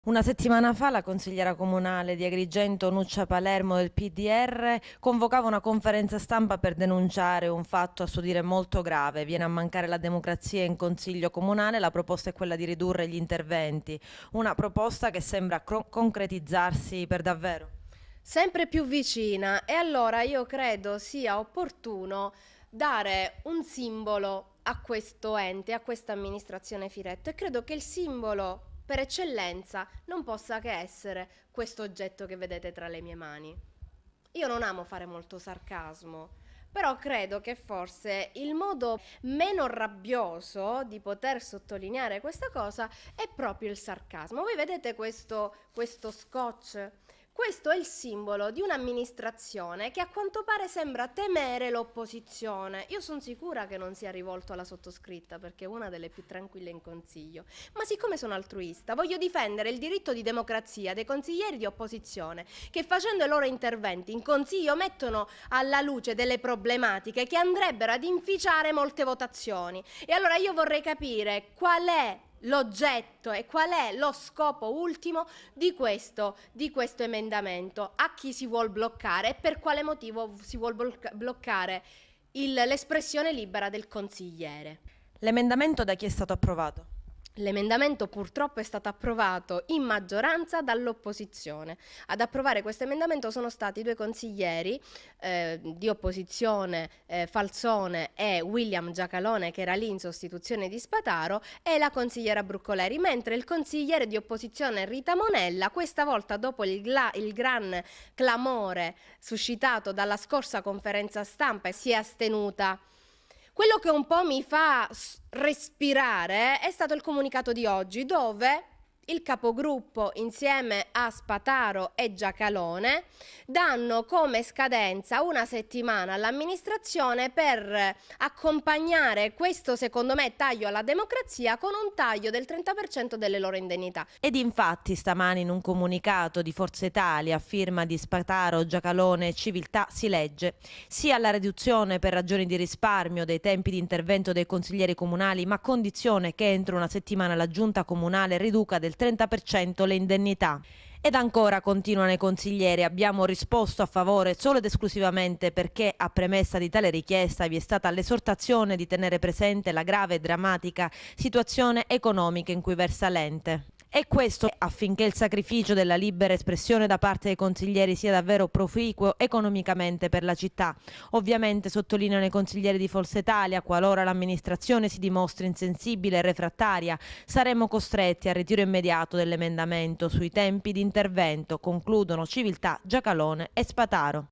Una settimana fa la consigliera comunale di Agrigento Nuccia Palermo del PDR convocava una conferenza stampa per denunciare un fatto a suo dire molto grave. Viene a mancare la democrazia in consiglio comunale, la proposta è quella di ridurre gli interventi, una proposta che sembra concretizzarsi per davvero. Sempre più vicina, e allora io credo sia opportuno dare un simbolo a questo ente, a questa amministrazione Firetto, e credo che il simbolo per eccellenza non possa che essere questo oggetto che vedete tra le mie mani. Io non amo fare molto sarcasmo, però credo che forse il modo meno rabbioso di poter sottolineare questa cosa è proprio il sarcasmo. Voi vedete questo scotch? Questo è il simbolo di un'amministrazione che a quanto pare sembra temere l'opposizione. Io sono sicura che non sia rivolto alla sottoscritta, perché è una delle più tranquille in consiglio. Ma siccome sono altruista, voglio difendere il diritto di democrazia dei consiglieri di opposizione che, facendo i loro interventi in consiglio, mettono alla luce delle problematiche che andrebbero ad inficiare molte votazioni. E allora io vorrei capire qual è l'oggetto e qual è lo scopo ultimo di questo emendamento, a chi si vuol bloccare e per quale motivo si vuol bloccare l'espressione libera del consigliere. L'emendamento da chi è stato approvato? L'emendamento purtroppo è stato approvato in maggioranza dall'opposizione. Ad approvare questo emendamento sono stati due consiglieri di opposizione, Falzone e William Giacalone, che era lì in sostituzione di Spataro, e la consigliera Bruccoleri, mentre il consigliere di opposizione Rita Monella, questa volta dopo il gran clamore suscitato dalla scorsa conferenza stampa, si è astenuta. Quello che un po' mi fa respirare è stato il comunicato di oggi, dove il capogruppo insieme a Spataro e Giacalone danno come scadenza una settimana all'amministrazione per accompagnare questo, secondo me, taglio alla democrazia con un taglio del 30% delle loro indennità. Ed infatti stamani in un comunicato di Forza Italia a firma di Spataro, Giacalone e Civiltà si legge: sia la riduzione per ragioni di risparmio dei tempi di intervento dei consiglieri comunali, ma a condizione che entro una settimana la giunta comunale riduca del 30% le indennità. Ed ancora continuano i consiglieri: abbiamo risposto a favore solo ed esclusivamente perché a premessa di tale richiesta vi è stata l'esortazione di tenere presente la grave e drammatica situazione economica in cui versa l'ente. E questo affinché il sacrificio della libera espressione da parte dei consiglieri sia davvero proficuo economicamente per la città. Ovviamente, sottolineano i consiglieri di Forza Italia, qualora l'amministrazione si dimostri insensibile e refrattaria, saremo costretti al ritiro immediato dell'emendamento sui tempi di intervento, concludono Civiltà, Giacalone e Spataro.